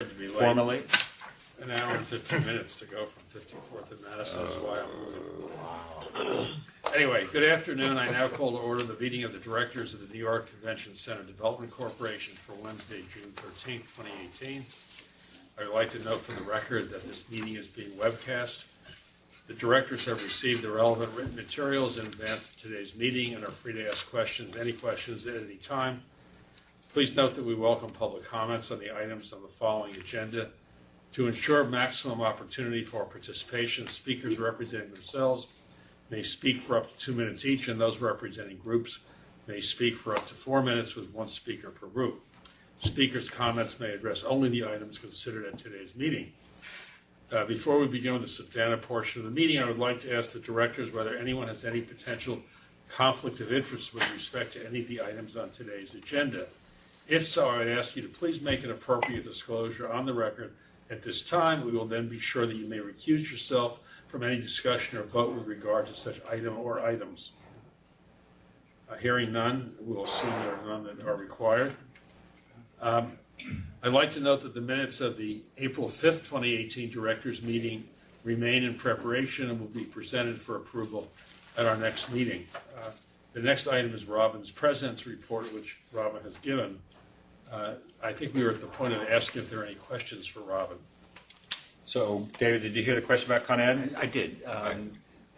To be late. Formally? An hour and 15 minutes to go from 54th and Madison is why I'm moving. Anyway, good afternoon. I now call to order the meeting of the directors of the New York Convention Center Development Corporation for Wednesday, June 13, 2018. I would like to note for the record that this meeting is being webcast. The directors have received the relevant written materials in advance of today's meeting and are free to ask questions, any questions at any time. Please note that we welcome public comments on the items on the following agenda. To ensure maximum opportunity for participation, speakers representing themselves may speak for up to 2 minutes each, and those representing groups may speak for up to 4 minutes with one speaker per group. Speakers' comments may address only the items considered at today's meeting. Before we begin with the substantive portion of the meeting, I would like to ask the directors whether anyone has any potential conflict of interest with respect to any of the items on today's agenda. If so, I would ask you to please make an appropriate disclosure on the record at this time. We will then be sure that you may recuse yourself from any discussion or vote with regard to such item or items. Hearing none, we will assume there are none that are required. I'd like to note that the minutes of the April 5th, 2018 directors meeting remain in preparation and will be presented for approval at our next meeting. The next item is Robin's President's Report, which Robin has given. I think we were at the point of asking if there are any questions for Robin. So, David, did you hear the question about Con Ed? I did.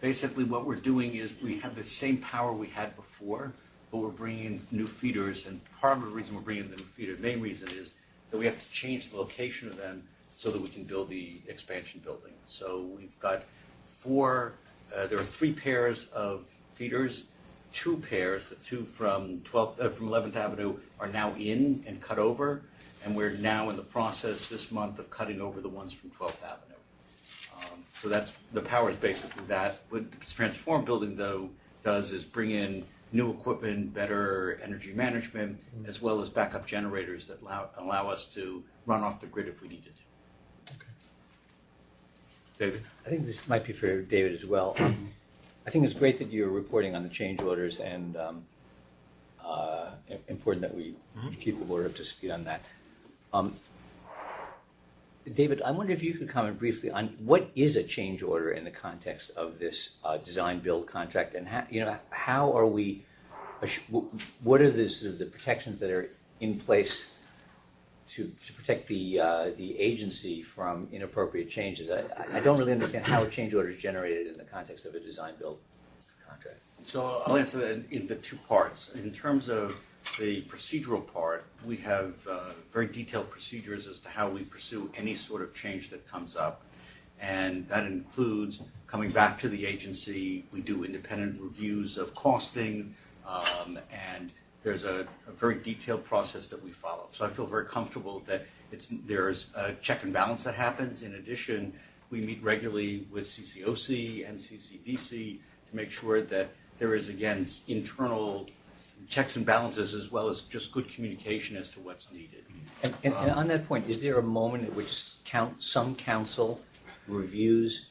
Basically, what we're doing is we have the same power we had before, but we're bringing in new feeders, and part of the reason we're bringing in the new feeder, the main reason is that we have to change the location of them so that we can build the expansion building. So we've got there are 3 pairs of feeders. 2 pairs, the 2 from 11th Avenue are now in and cut over, and we're now in the process this month of cutting over the ones from 12th Avenue. So that's the power is basically that. What the Transform building, though, does is bring in new equipment, better energy management, as well as backup generators that allow us to run off the grid if we needed to. Okay. David? I think this might be for David as well. I think it's great that you're reporting on the change orders, and important that we keep the board up to speed on that. David, I wonder if you could comment briefly on what is a change order in the context of this design-build contract, and how are we? What are the protections that are in place to protect the agency from inappropriate changes? I don't really understand how a change order is generated in the context of a design-build contract. So I'll answer that in the 2 parts. In terms of the procedural part, we have very detailed procedures as to how we pursue any sort of change that comes up. And that includes coming back to the agency. We do independent reviews of costing, and there's a very detailed process that we follow. So I feel very comfortable that there's a check and balance that happens. In addition, we meet regularly with CCOC and CCDC to make sure that there is, again, internal checks and balances as well as just good communication as to what's needed. And on that point, is there a moment at which some council reviews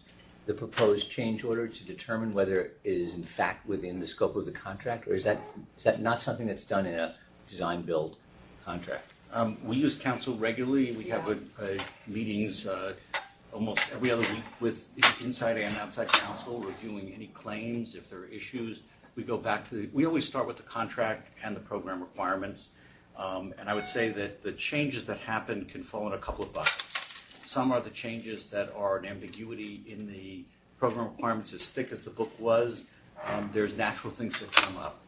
the proposed change order to determine whether it is in fact within the scope of the contract, or is that not something that's done in a design-build contract? We use council regularly. We have meetings almost every other week with inside and outside council, reviewing any claims. If there are issues, we go back to we always start with the contract and the program requirements. And I would say that the changes that happen can fall in a couple of buckets. Some are the changes that are an ambiguity in the program requirements as thick as the book was. There's natural things that come up.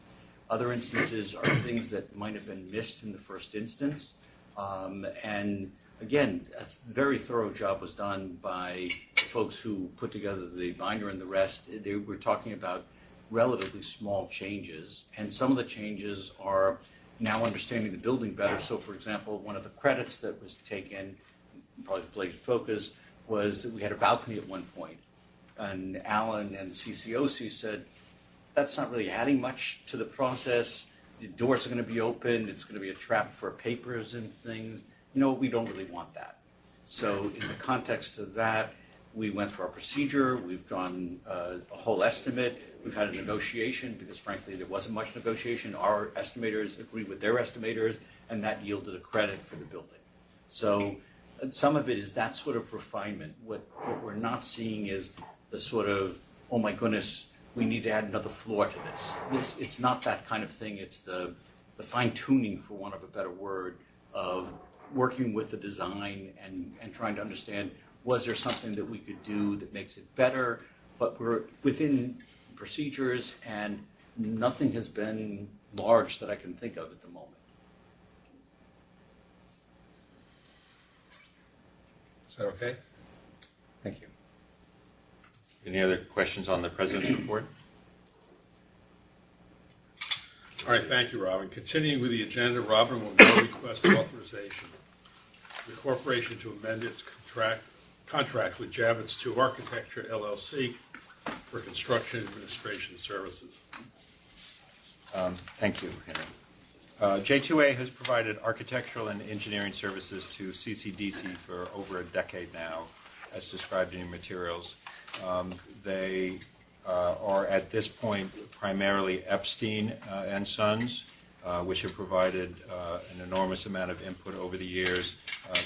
Other instances are things that might have been missed in the first instance. And again, a very thorough job was done by the folks who put together the binder and the rest. We're talking about relatively small changes, and some of the changes are now understanding the building better. So, for example, one of the credits that was taken, probably the blatant focus, was that we had a balcony at one point. And Alan and CCOC said, that's not really adding much to the process. The doors are going to be open. It's going to be a trap for papers and things. We don't really want that. So in the context of that, we went through our procedure. We've done a whole estimate. We've had a negotiation because, frankly, there wasn't much negotiation. Our estimators agreed with their estimators, and that yielded a credit for the building. So some of it is that sort of refinement. What we're not seeing is the sort of, oh my goodness, we need to add another floor to this. It's not that kind of thing. It's the fine tuning, for want of a better word, of working with the design and trying to understand, was there something that we could do that makes it better? But we're within procedures, and nothing has been large that I can think of at the moment. Is that okay? Thank you. Any other questions on the President's report? All right, thank you, Robin. Continuing with the agenda, Robin will now request authorization for the corporation to amend its contract with Javits 2 Architecture, LLC, for construction administration services. Thank you, Henry. J2A has provided architectural and engineering services to CCDC for over a decade now, as described in your materials. They are at this point primarily Epstein and Sons, which have provided an enormous amount of input over the years.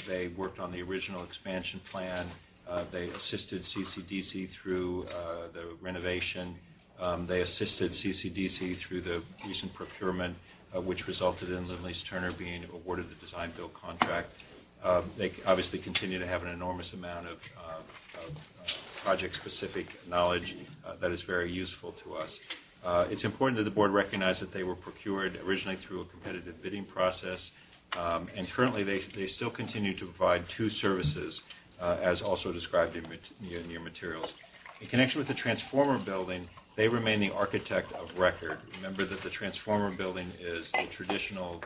They worked on the original expansion plan. They assisted CCDC through the renovation. They assisted CCDC through the recent procurement, which resulted in Lindley's Turner being awarded the design-build contract. They obviously continue to have an enormous amount of project-specific knowledge that is very useful to us. It's important that the board recognize that they were procured originally through a competitive bidding process, and currently they still continue to provide two services, as also described in your materials. In connection with the transformer building, they remain the architect of record. Remember that the transformer building is the traditional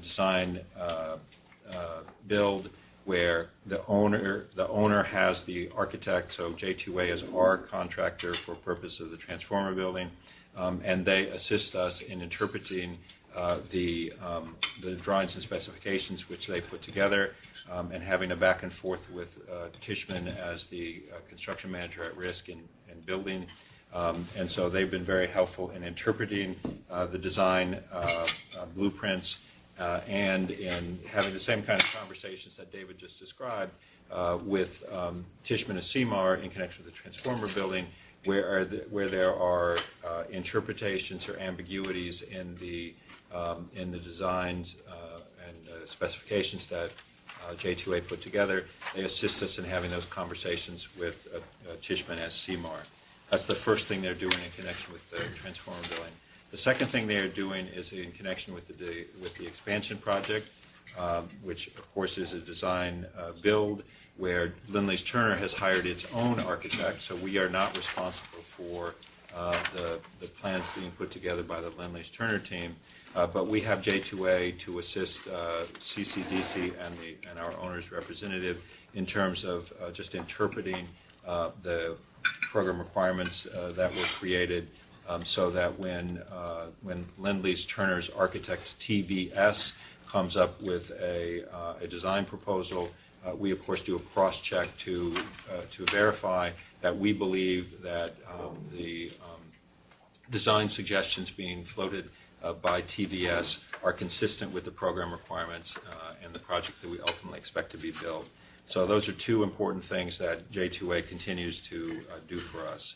design build where the owner has the architect, so J2A is our contractor for purpose of the transformer building, and they assist us in interpreting the drawings and specifications which they put together, and having a back and forth with Tishman as the construction manager at risk in building. And so they've been very helpful in interpreting the design blueprints and in having the same kind of conversations that David just described with Tishman and Seymour in connection with the transformer building, where there are interpretations or ambiguities in the designs and specifications that J2A put together. They assist us in having those conversations with Tishman as Seymour. That's the first thing they're doing in connection with the transformer building. The second thing they are doing is in connection with the expansion project, which of course is a design build where Lindley's Turner has hired its own architect, so we are not responsible for the plans being put together by the Lindley's Turner team, but we have J2A to assist CCDC and our owner's representative in terms of just interpreting the program requirements that were created, so that when Lindley's Turner's architect TVS comes up with a design proposal, we of course do a cross-check to verify that we believe that the design suggestions being floated by TVS are consistent with the program requirements and the project that we ultimately expect to be built. So those are two important things that J2A continues to do for us.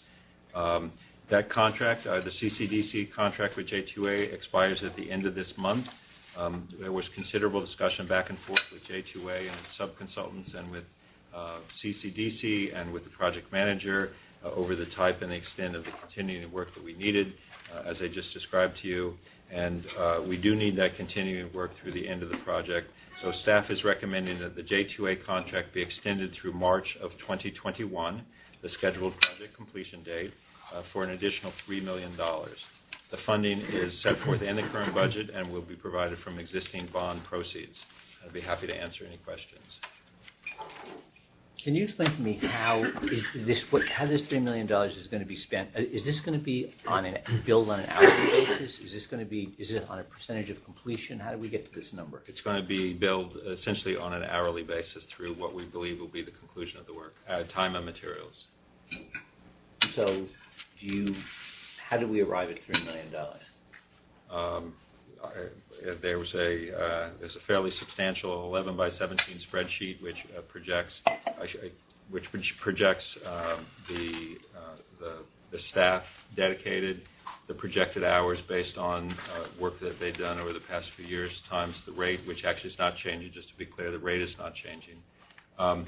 That contract, the CCDC contract with J2A, expires at the end of this month. There was considerable discussion back and forth with J2A and its sub-consultants and with CCDC and with the project manager over the type and the extent of the continuing work that we needed, as I just described to you. And we do need that continuing work through the end of the project. So staff is recommending that the J2A contract be extended through March of 2021, the scheduled project completion date, for an additional $3 million. The funding is set forth in the current budget and will be provided from existing bond proceeds. I'd be happy to answer any questions. Can you explain to me how this $3 million is going to be spent? Is this going to be billed on an hourly basis? Is it on a percentage of completion? How do we get to this number? It's going to be billed essentially on an hourly basis through what we believe will be the conclusion of the work, time and materials. So how do we arrive at $3 million? there's a fairly substantial 11 by 17 spreadsheet which projects the staff dedicated, the projected hours based on work that they've done over the past few years, times the rate, which actually is not changing. Just to be clear, the rate is not changing. I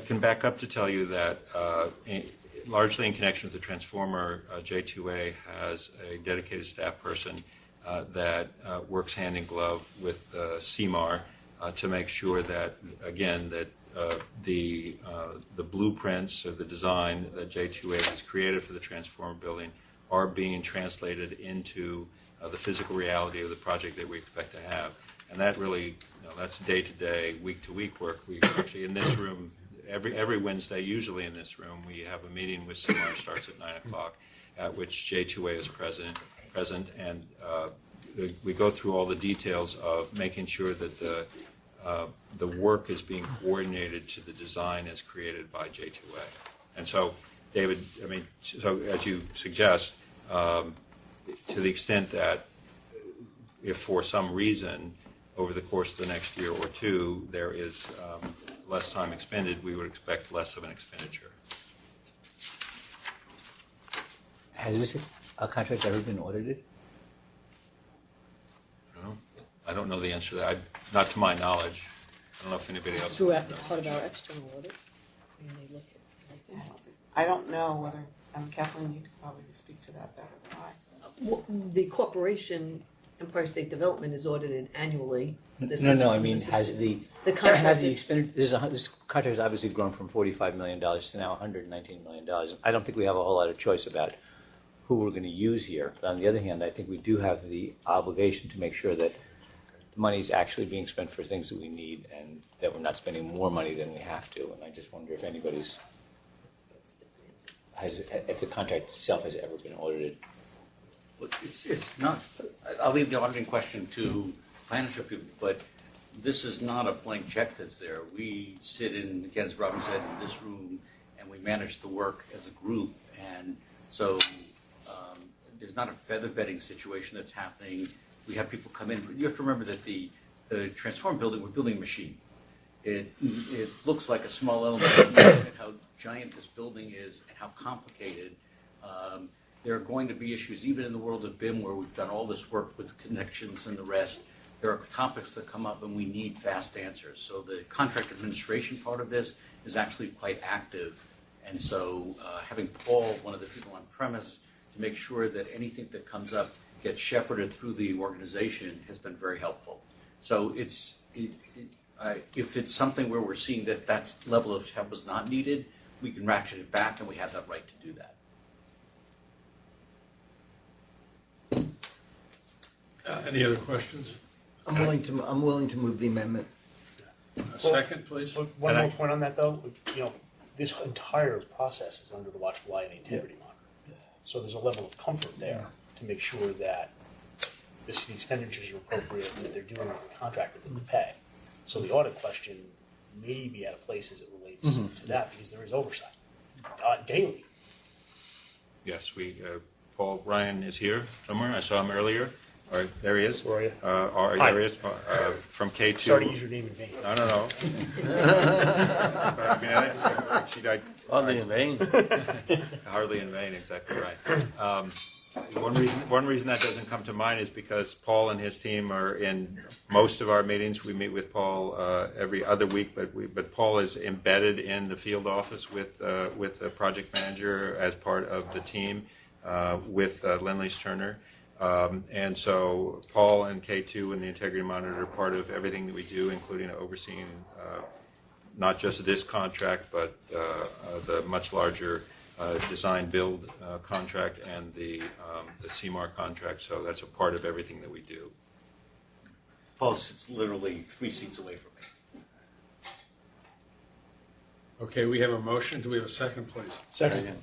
can back up to tell you that largely in connection with the transformer, J2A has a dedicated staff person that works hand in glove with CMAR to make sure that, again, that the blueprints or the design that J2A has created for the transformer building are being translated into the physical reality of the project that we expect to have. And that really, that's day-to-day, week-to-week work. We actually, in this room, every Wednesday, usually in this room, we have a meeting with CMAR, starts at 9 o'clock, at which J2A is present, and we go through all the details of making sure that the work is being coordinated to the design as created by J2A. And so, David, so as you suggest, to the extent that if for some reason over the course of the next year or two there is less time expended, we would expect less of an expenditure. Has this contract ever been audited? I don't know the answer to that. Not to my knowledge. I don't know if anybody else. Throughout the part of our external audit, when they look at everything. I don't know whether, Kathleen, you could probably speak to that better than I. The corporation, Empire State Development, is audited annually. I mean, has the contract have the expenditure? This contract has obviously grown from $45 million to now $119 million. I don't think we have a whole lot of choice about who we're going to use here. But on the other hand, I think we do have the obligation to make sure that the money is actually being spent for things that we need, and that we're not spending more money than we have to. And I just wonder if anybody's if the contract itself has ever been audited. Look, it's not. I'll leave the auditing question to financial people, but this is not a blank check that's there. We sit in, again, as Robin said, in this room, and we manage the work as a group, and so there's not a feather bedding situation that's happening. We have people come in. You have to remember that the transform building, we're building a machine. It looks like a small element. Look at how giant this building is and how complicated. There are going to be issues, even in the world of BIM, where we've done all this work with connections and the rest. There are topics that come up, and we need fast answers. So the contract administration part of this is actually quite active. And so having Paul, one of the people on premise, to make sure that anything that comes up gets shepherded through the organization has been very helpful. So if it's something where we're seeing that level of help is not needed, we can ratchet it back, and we have that right to do that. Any other questions? I'm willing to move the amendment. A second, please. One more point on that, though. This entire process is under the watchful eye of the integrity monitor. So there's a level of comfort there to make sure that the expenditures are appropriate and that they're doing what the contractor did to pay. So the audit question may be out of place as it relates to that, because there is oversight daily. Yes, Paul Ryan is here somewhere. I saw him earlier. All right, there he is. Where are you? There he is, from K2. Sorry to use your name in vain. No. Hardly in vain. Hardly in vain, exactly right. One reason that doesn't come to mind is because Paul and his team are in most of our meetings. We meet with Paul every other week, but Paul is embedded in the field office with the project manager as part of the team with Lindley's Turner. And so Paul and K2 and the Integrity Monitor are part of everything that we do, including overseeing not just this contract, but the much larger design build contract and the CMAR contract. So that's a part of everything that we do. Paul sits literally 3 seats away from me. Okay, we have a motion. Do we have a second, please? Second.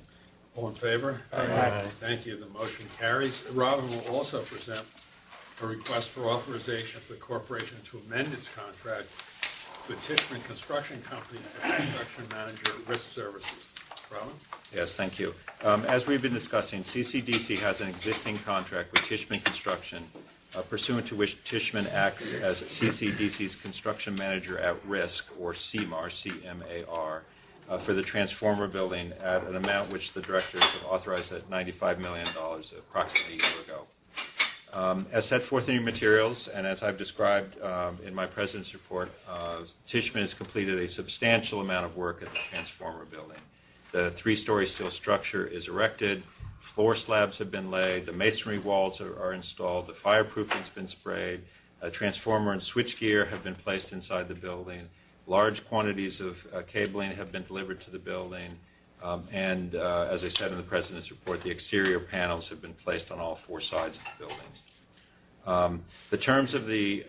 All in favor? Aye. Thank you. The motion carries. Robin will also present a request for authorization for the corporation to amend its contract with Tishman Construction Company for construction manager risk services. Robin? Yes, thank you. As we've been discussing, CCDC has an existing contract with Tishman Construction pursuant to which Tishman acts as CCDC's construction manager at risk, or CMAR, C-M-A-R, for the transformer building at an amount which the directors have authorized at $95 million approximately a year ago. As set forth in your materials, and as I've described in my President's report, Tishman has completed a substantial amount of work at the transformer building. The three-story steel structure is erected, floor slabs have been laid, the masonry walls are installed, the fireproofing's been sprayed, a transformer and switchgear have been placed inside the building, large quantities of cabling have been delivered to the building, and as I said in the President's report, the exterior panels have been placed on all four sides of the building. The terms of the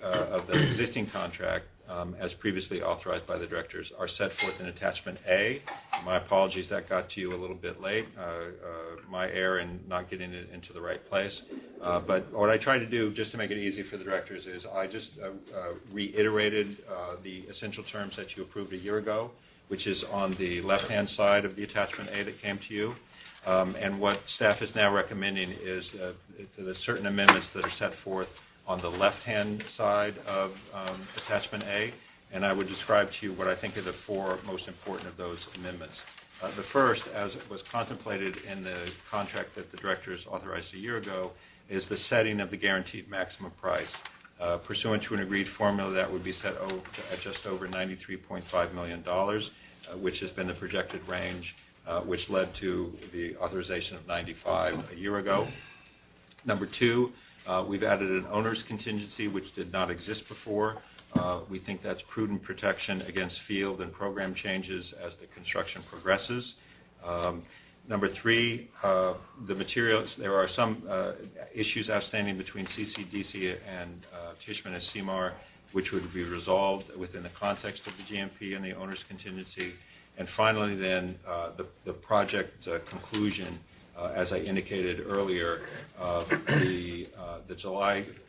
existing contract, as previously authorized by the directors, are set forth in Attachment A. My apologies, that got to you a little bit late. My error in not getting it into the right place. But what I tried to do, just to make it easy for the directors, is I just reiterated the essential terms that you approved a year ago, which is on the left-hand side of the Attachment A that came to you. And what staff is now recommending is the certain amendments that are set forth on the left-hand side of Attachment A, and I would describe to you what I think are the four most important of those amendments. The first, as was contemplated in the contract that the directors authorized a year ago, is the setting of the guaranteed maximum price. Pursuant to an agreed formula that would be set at just over $93.5 million, which has been the projected range, which led to the authorization of 95 a year ago. Number two, we've added an owner's contingency, which did not exist before. We think that's prudent protection against field and program changes as the construction progresses. Number three, the materials, there are some issues outstanding between CCDC and Tishman and CMAR, which would be resolved within the context of the GMP and the owner's contingency. And finally, then, the project conclusion, as I indicated earlier,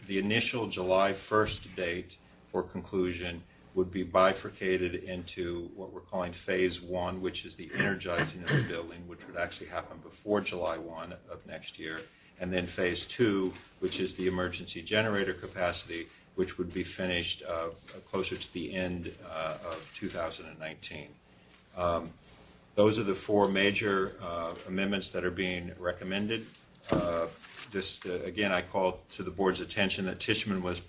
the initial July 1st date for conclusion would be bifurcated into what we're calling Phase 1, which is the energizing of the building, which would actually happen before July 1 of next year, and then Phase 2, which is the emergency generator capacity, which would be finished closer to the end of 2019. Those are the four major amendments that are being recommended. Again, I call to the board's attention that Tishman was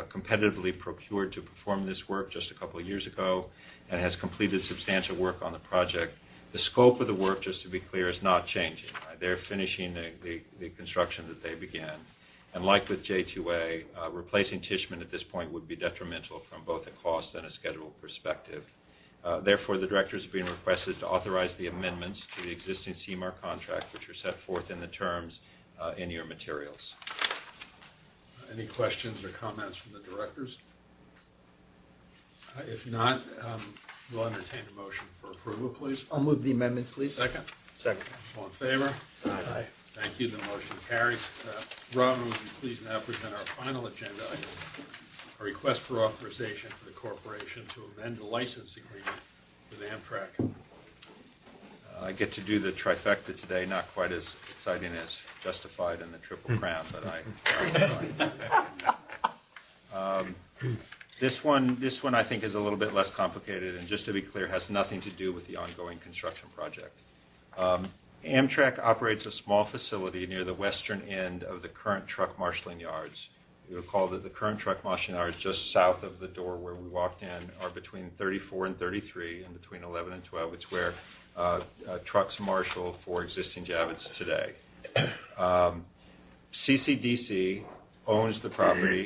competitively procured to perform this work just a couple of years ago and has completed substantial work on the project. The scope of the work, just to be clear, is not changing. They're finishing the construction that they began. And like with J2A, replacing Tishman at this point would be detrimental from both a cost and a schedule perspective. Therefore, the directors are being requested to authorize the amendments to the existing CMAR contract, which are set forth in the terms in your materials. Any questions or comments from the directors? If not, we'll entertain a motion for approval, please. I'll move the amendment, please. Second? Second. All in favor? Aye. Thank you. The motion carries. Robin, would you please now present our final agenda item, a request for authorization for the corporation to amend the license agreement with Amtrak. I get to do the trifecta today, not quite as exciting as Justified and the Triple Crown, but this one I think is a little bit less complicated, and just to be clear, has nothing to do with the ongoing construction project. Amtrak operates a small facility near the western end of the current truck marshaling yards. You'll recall that the current truck marshaling yards just south of the door where we walked in are between 34 and 33 and between 11 and 12. It's where trucks marshal for existing Javits today. CCDC owns the property,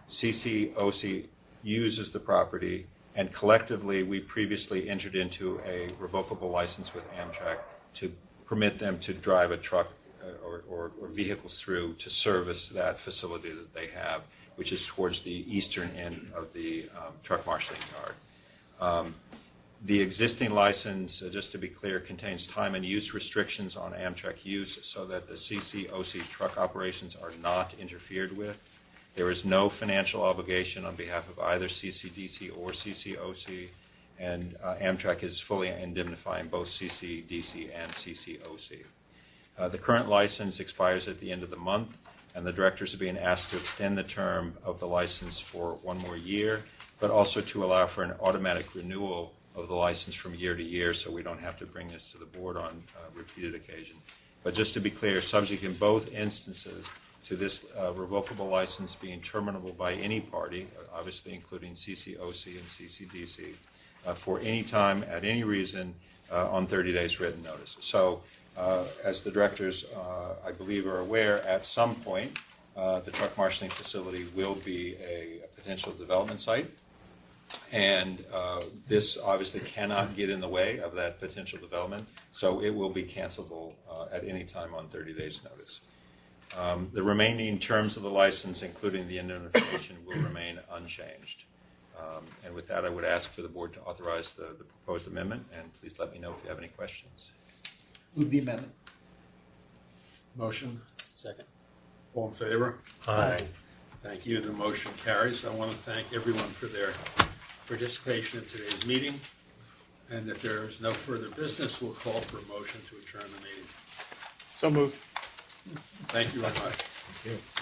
CCOC uses the property, and collectively we previously entered into a revocable license with Amtrak to permit them to drive a truck or vehicles through to service that facility that they have, which is towards the eastern end of the truck marshaling yard. The existing license, just to be clear, contains time and use restrictions on Amtrak use so that the CCOC truck operations are not interfered with. There is no financial obligation on behalf of either CCDC or CCOC, and Amtrak is fully indemnifying both CCDC and CCOC. The current license expires at the end of the month. and the directors are being asked to extend the term of the license for 1 more year, but also to allow for an automatic renewal of the license from year to year, so we don't have to bring this to the board on repeated occasion. But just to be clear, subject in both instances to this revocable license being terminable by any party, obviously including CCOC and CCDC, for any time, at any reason, on 30 days written notice. So, as the directors, I believe, are aware, at some point, the truck marshaling facility will be a potential development site. And this obviously cannot get in the way of that potential development, so it will be cancelable at any time on 30 days' notice. The remaining terms of the license, including the indemnification, will remain unchanged. And with that, I would ask for the board to authorize the proposed amendment, and please let me know if you have any questions. Move the amendment. Motion? Second. All in favor? Aye. Thank you. The motion carries. I want to thank everyone for their participation in today's meeting. And if there is no further business, we'll call for a motion to adjourn the meeting. So moved. Thank you very much.